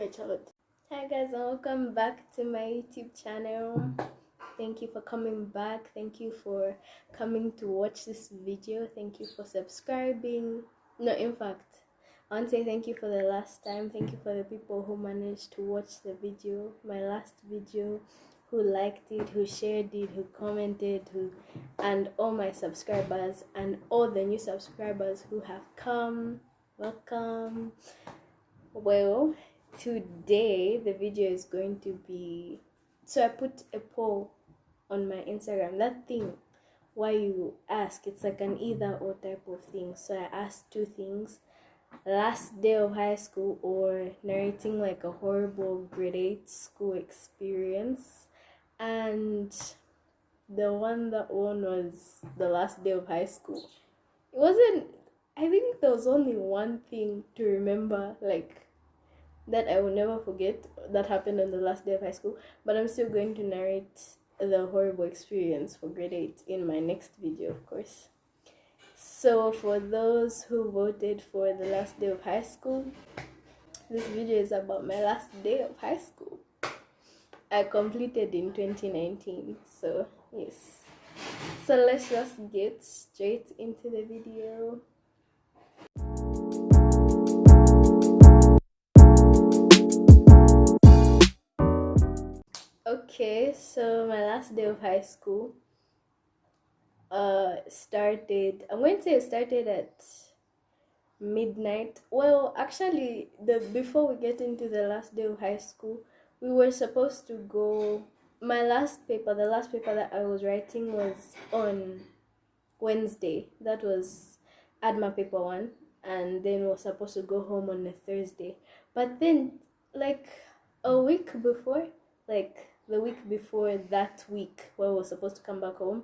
my child. Hi guys, and welcome back to my YouTube channel. Thank you for coming back. Thank you for coming to watch this video. Thank you for subscribing. No, in fact, I want to say thank you for the last time. Thank you for the people who managed to watch the video, my last video, who liked it, who shared it, who commented, and all my subscribers and all the new subscribers who have come. Welcome. Well, today the video is going to be, so I put a poll on my Instagram. That thing why you ask, it's like an either or type of thing. So I asked two things: last day of high school or narrating like a horrible grade 8 school experience. And the one that won was the last day of high school. It wasn't, I think there was only one thing to remember, like that I will never forget that happened on the last day of high school, but I'm still going to narrate the horrible experience for grade 8 in my next video, of course. So for those who voted for the last day of high school, this video is about my last day of high school. I completed in 2019, so yes. So let's just get straight into the video. Okay, so my last day of high school started, I'm going to say it started at midnight. Well, actually, before we get into the last day of high school, we were supposed to go, my last paper, the last paper that I was writing was on Wednesday. That was ADMA paper 1, and then we were supposed to go home on a Thursday. But then, like a week before, like the week before that week where we were supposed to come back home,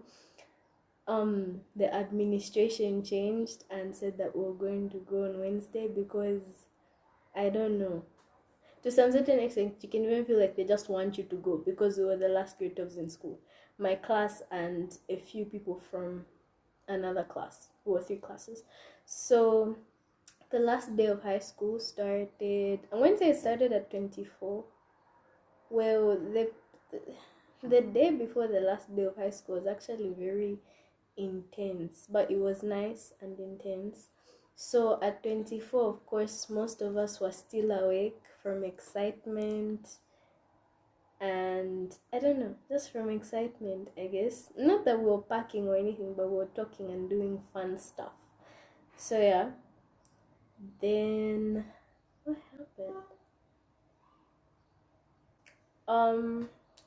the administration changed and said that we were going to go on Wednesday because, I don't know, to some certain extent you can even feel like they just want you to go because we were the last grade 12s in school, my class and a few people from another class. We were 3 classes. So the last day of high school started, I'm going to say it started at 24. Well, the day before the last day of high school was actually very intense, but it was nice and intense. So at 24, of course, most of us were still awake from excitement, and I don't know, just from excitement, I guess. Not that we were packing or anything, but we were talking and doing fun stuff. So yeah, then what happened?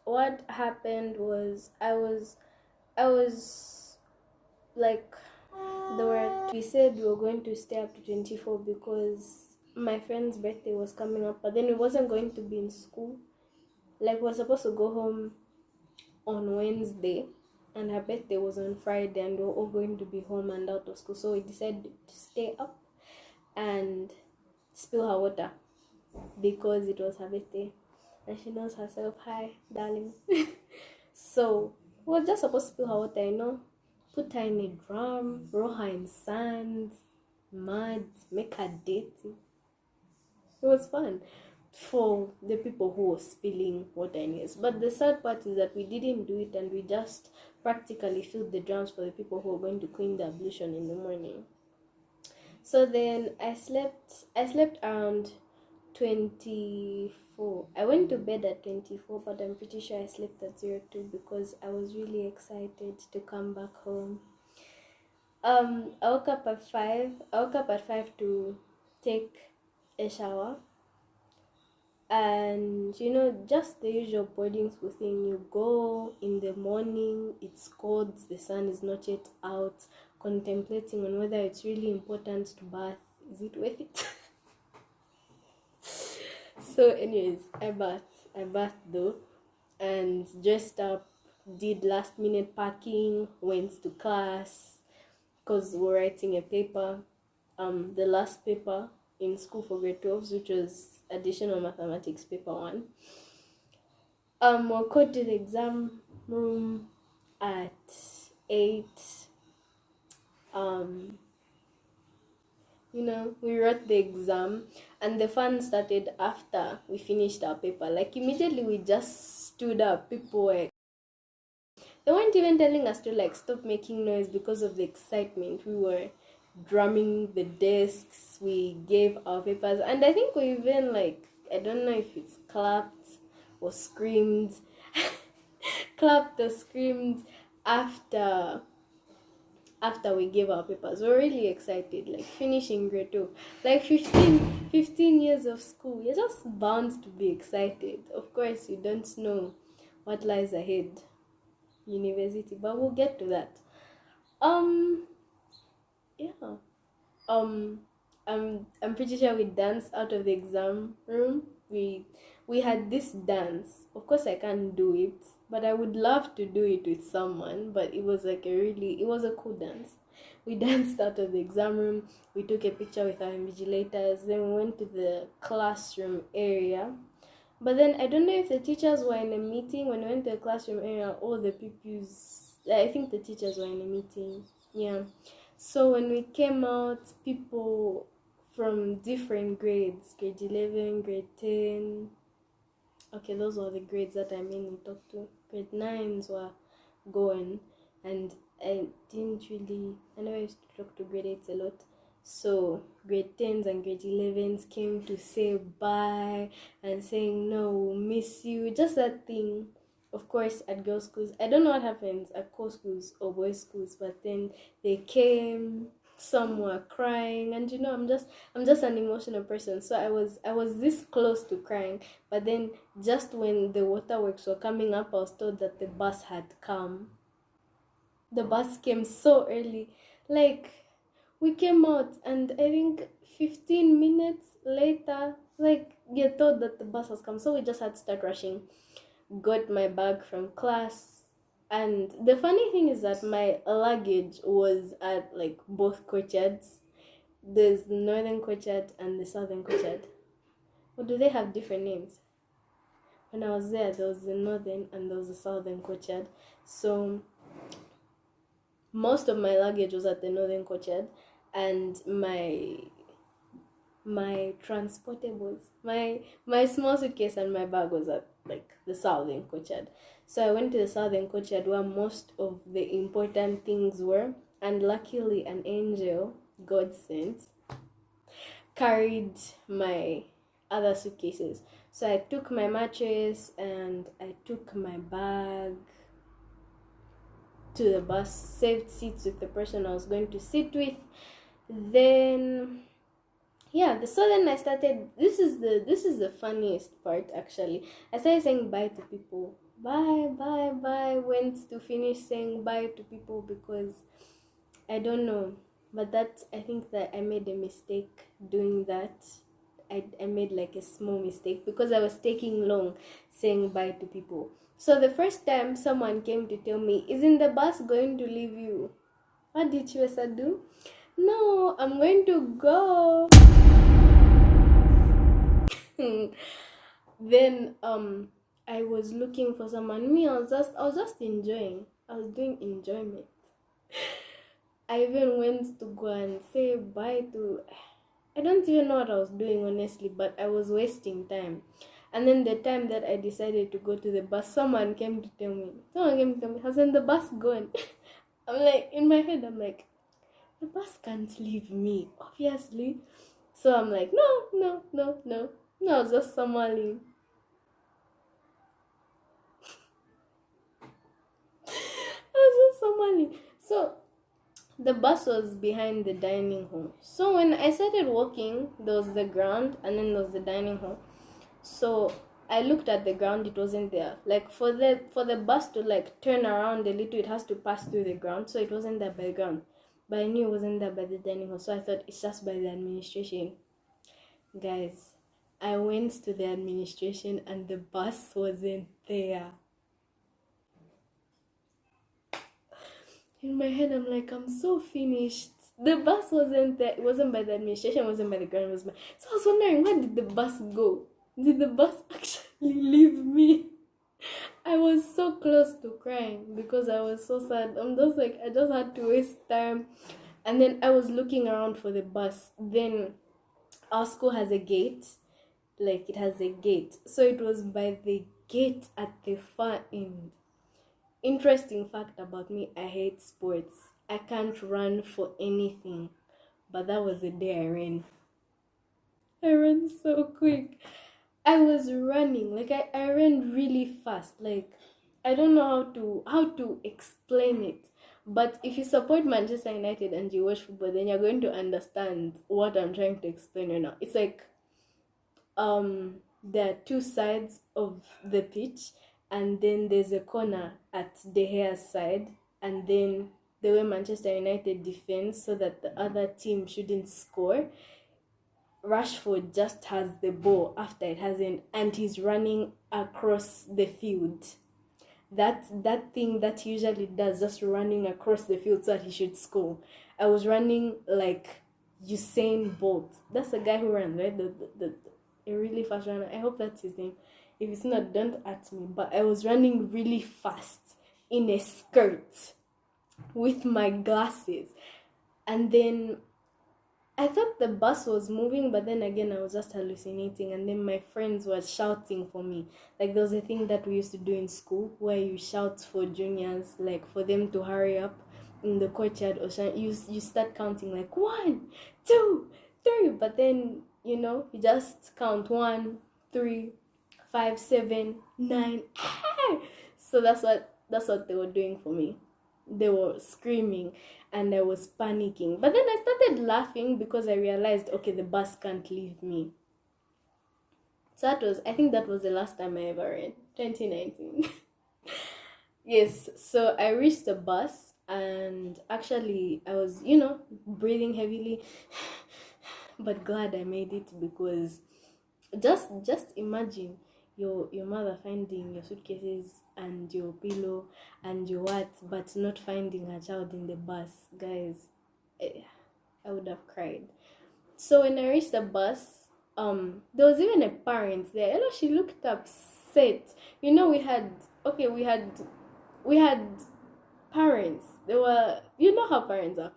What happened was I was like, we said we were going to stay up to 24 because my friend's birthday was coming up, but then it wasn't going to be in school. Like, we were supposed to go home on Wednesday and her birthday was on Friday, and we were all going to be home and out of school, so we decided to stay up and spill her water because it was her birthday and she knows herself. Hi, darling. So we were just supposed to spill her water, put her in a drum, roll her in sand, mud, make her dirty. It was fun for the people who were spilling water in it. But the sad part is that we didn't do it, and we just practically filled the drums for the people who were going to clean the ablution in the morning. So then I slept around 24. I went to bed at 24, but I'm pretty sure I slept at 02 because I was really excited to come back home. I woke up at 5. I woke up at 5 to take a shower. And just the usual boarding school thing. You go in the morning, it's cold, the sun is not yet out, contemplating on whether it's really important to bath. Is it worth it? So anyways, I bathed though, and dressed up, did last minute packing, went to class because we're writing a paper, the last paper in school for grade 12s, which was additional mathematics paper 1. We'll go to the exam room at 8. we wrote the exam, and the fun started after we finished our paper. Like immediately we just stood up. People were, they weren't even telling us to like stop making noise because of the excitement. We were drumming the desks. We gave our papers, and I think we even like, I don't know if it's clapped or screamed, clapped or screamed after we gave our papers. We're really excited, like finishing grade 2, like 15 years of school. You're just bound to be excited. Of course, you don't know what lies ahead, university, but we'll get to that. Yeah. um I'm pretty sure we danced out of the exam room. We had this dance. Of course I can't do it, but I would love to do it with someone. But it was like it was a cool dance. We danced out of the exam room. We took a picture with our invigilators. Then we went to the classroom area. But then I don't know if the teachers were in a meeting. When we went to the classroom area, all the pupils, I think the teachers were in a meeting. Yeah. So when we came out, people from different grades, grade 11, grade 10, okay, those were the grades that I mainly talked to. Grade 9s were going, and I never used to talk to grade 8s a lot. So grade 10s and grade 11s came to say bye and saying, no, we'll miss you. Just that thing. Of course, at girls' schools, I don't know what happens at co schools or boys' schools, but then they came, some were crying, and I'm just an emotional person. So I was this close to crying, but then just when the waterworks were coming up, I was told that the bus had come. The bus came so early. Like, we came out, and I think 15 minutes later, like, you thought that the bus has come. So we just had to start rushing. Got my bag from class. And the funny thing is that my luggage was at like both courtyards. There's the northern courtyard and the southern courtyard. Or do they have different names? When I was there was the northern and there was the southern courtyard. So most of my luggage was at the northern courtyard, and my transportables, my small suitcase and my bag was at like the southern courtyard. So I went to the southern courtyard where most of the important things were, and luckily an angel, God sent, carried my other suitcases. So I took my mattress and I took my bag to the bus, saved seats with the person I was going to sit with. Then so then I started, this is the funniest part actually. I started saying bye to people. Bye. Went to finish saying bye to people because I don't know, but I think that I made a mistake doing that. I made like a small mistake because I was taking long saying bye to people. So the first time someone came to tell me, isn't the bus going to leave you? What did Chibesa do? No, I'm going to go. Then I was looking for someone. I was just enjoying. I was doing enjoyment. I even went to go and say bye to, I don't even know what I was doing honestly, but I was wasting time. And then the time that I decided to go to the bus, someone came to tell me, hasn't the bus gone? I'm like, in my head, I'm like, the bus can't leave me, obviously. So I'm like, no, I was just smiling. So the bus was behind the dining hall. So when I started walking, there was the ground and then there was the dining hall. So I looked at the ground, it wasn't there. Like for the bus to like turn around a little, it has to pass through the ground. So it wasn't there by the ground. But I knew it wasn't there by the dining hall. So I thought it's just by the administration. Guys, I went to the administration and the bus wasn't there. In my head, I'm like, I'm so finished. The bus wasn't there. It wasn't by the administration. It wasn't by the ground. It was by... So I was wondering, where did the bus go? Did the bus actually leave me? I was so close to crying because I was so sad. I'm just like, I just had to waste time And then I was looking around for the bus. Then our school has a gate, like it has a gate. So it was by the gate at the far end. Interesting fact about me, I hate sports. I can't run for anything. But that was the day I ran. I ran so quick. I was running. Like I ran really fast. Like I don't know how to explain it. But if you support Manchester United and you watch football, then you're going to understand what I'm trying to explain right now. It's like there are two sides of the pitch, and then there's a corner at the hair side, and then the way Manchester United defends so that the other team shouldn't score, Rashford just has the ball after it hasn't, and he's running across the field. That thing that he usually does, just running across the field so that he should score. I was running like Usain Bolt. That's the guy who ran, right? The a really fast runner. I hope that's his name. If it's not, don't at me. But I was running really fast in a skirt with my glasses, and then I thought the bus was moving, but then again, I was just hallucinating. And then my friends were shouting for me. Like, there was a thing that we used to do in school where you shout for juniors, like for them to hurry up in the courtyard. Or you start counting like 1, 2, 3. But then, you just count 1, 3, 5, 7, 9. So that's what they were doing for me. They were screaming and I was panicking. But then I started laughing because I realized, okay, the bus can't leave me. So I think that was the last time I ever ran, 2019. Yes, so I reached the bus and actually I was, breathing heavily, but glad I made it because just imagine your mother finding your suitcases and your pillow and your what, but not finding her child in the bus. Guys, I would have cried. So when I reached the bus, there was even a parent there. She looked upset. We had parents. They were, how parents are,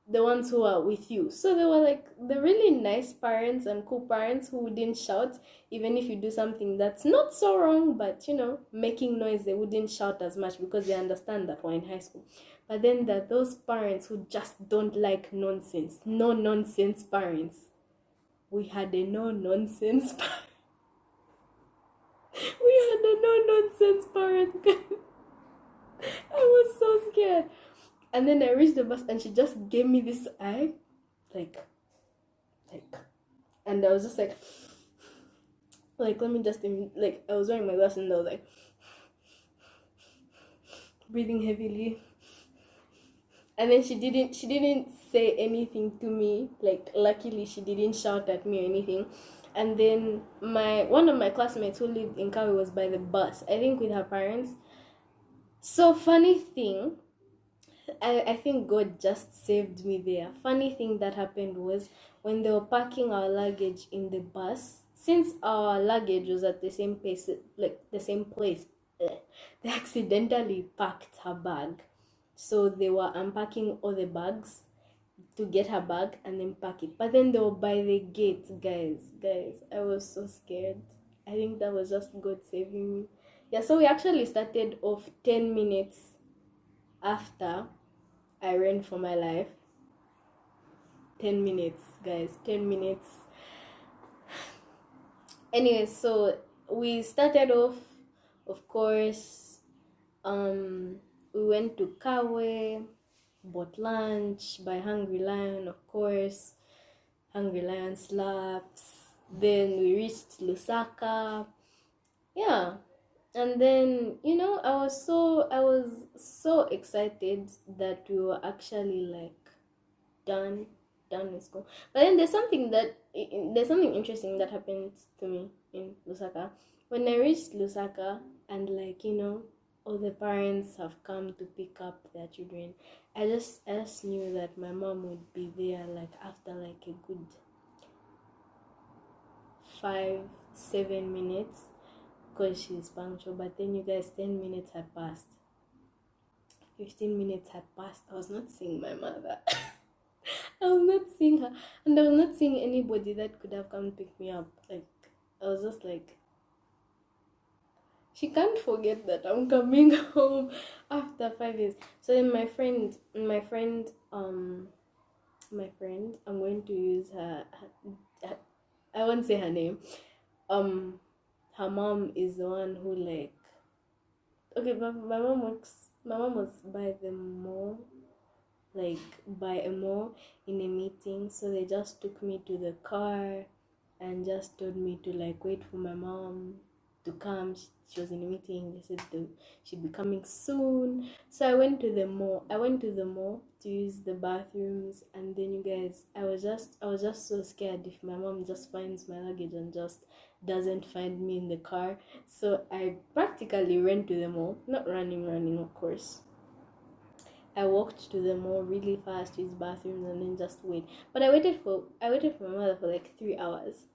the ones who are with you. So they were like the really nice parents and cool parents who wouldn't shout even if you do something that's not so wrong, but making noise. They wouldn't shout as much because they understand that we're in high school. But then there are those parents who just don't like nonsense. No nonsense parents. We had a no nonsense we had a no nonsense parent. I was so scared. And then I reached the bus and she just gave me this eye, like, and I was just like, let me just, like, I was wearing my glasses and I was like, breathing heavily. And then she didn't say anything to me. Like, luckily she didn't shout at me or anything. And then one of my classmates who lived in Kawi was by the bus, I think with her parents. So funny thing, I think God just saved me there. Funny thing that happened was when they were packing our luggage in the bus, since our luggage was at the same place, they accidentally packed her bag. So they were unpacking all the bags to get her bag and then pack it. But then they were by the gate, guys. I was so scared. I think that was just God saving me. Yeah, so we actually started off 10 minutes after I ran for my life. 10 minutes, guys. 10 minutes. Anyway, so we started off, of course, we went to Kawe, bought lunch by Hungry Lion, of course. Hungry Lion slaps. Then we reached Lusaka. Yeah. And then, I was so excited that we were actually like done with school. But then there's something interesting that happened to me in Lusaka. When I reached Lusaka and all the parents have come to pick up their children, I just knew that my mom would be there like after like a good 5-7 minutes because she's punctual. But then you guys, 10 minutes had passed, 15 minutes had passed. I was not seeing my mother. I was not seeing her, and I was not seeing anybody that could have come and pick me up. Like, I was just like, she can't forget that I'm coming home after 5 years. So then my friend, I'm going to use her, I won't say her name. Um, her mom is the one who, like, okay, but my mom was by the mall, like by a mall in a meeting, so they just took me to the car and just told me to, like, wait for my mom to come. She was in a meeting. They said she'd be coming soon. So I went to the mall to use the bathrooms, and then, you guys, I was just so scared if my mom just finds my luggage and just doesn't find me in the car. So I practically ran to the mall, not running of course. I walked to the mall really fast to his bathrooms and then just wait. But I waited for my mother for like 3 hours.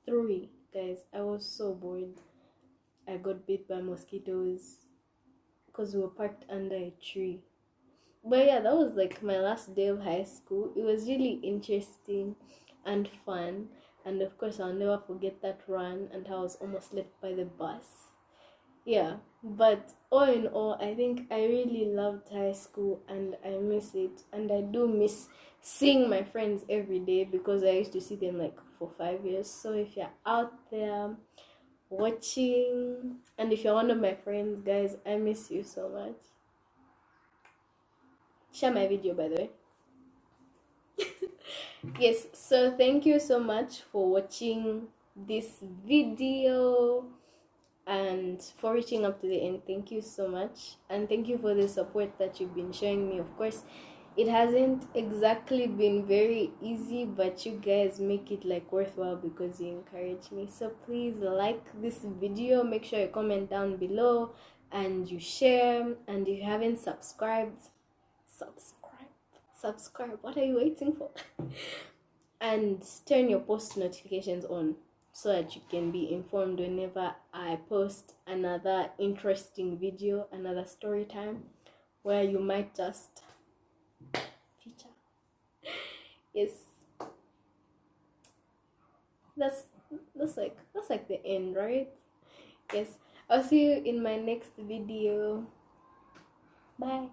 3, guys. I was so bored. I got bit by mosquitoes because we were parked under a tree. But yeah, that was like my last day of high school. It was really interesting and fun. And of course, I'll never forget that run and how I was almost left by the bus. Yeah, but all in all, I think I really loved high school and I miss it. And I do miss seeing my friends every day because I used to see them like for 5 years. So if you're out there watching, and if you're one of my friends, guys, I miss you so much. Share my video, by the way. Yes, so thank you so much for watching this video and for reaching up to the end. Thank you so much, and thank you for the support that you've been showing me. Of course, it hasn't exactly been very easy, but you guys make it like worthwhile because you encourage me. So please like this video, make sure you comment down below and you share, and if you haven't subscribed, subscribe. What are you waiting for? And turn your post notifications on so that you can be informed whenever I post another interesting video, another story time where you might just feature. Yes, that's like the end, right? Yes, I'll see you in my next video. Bye.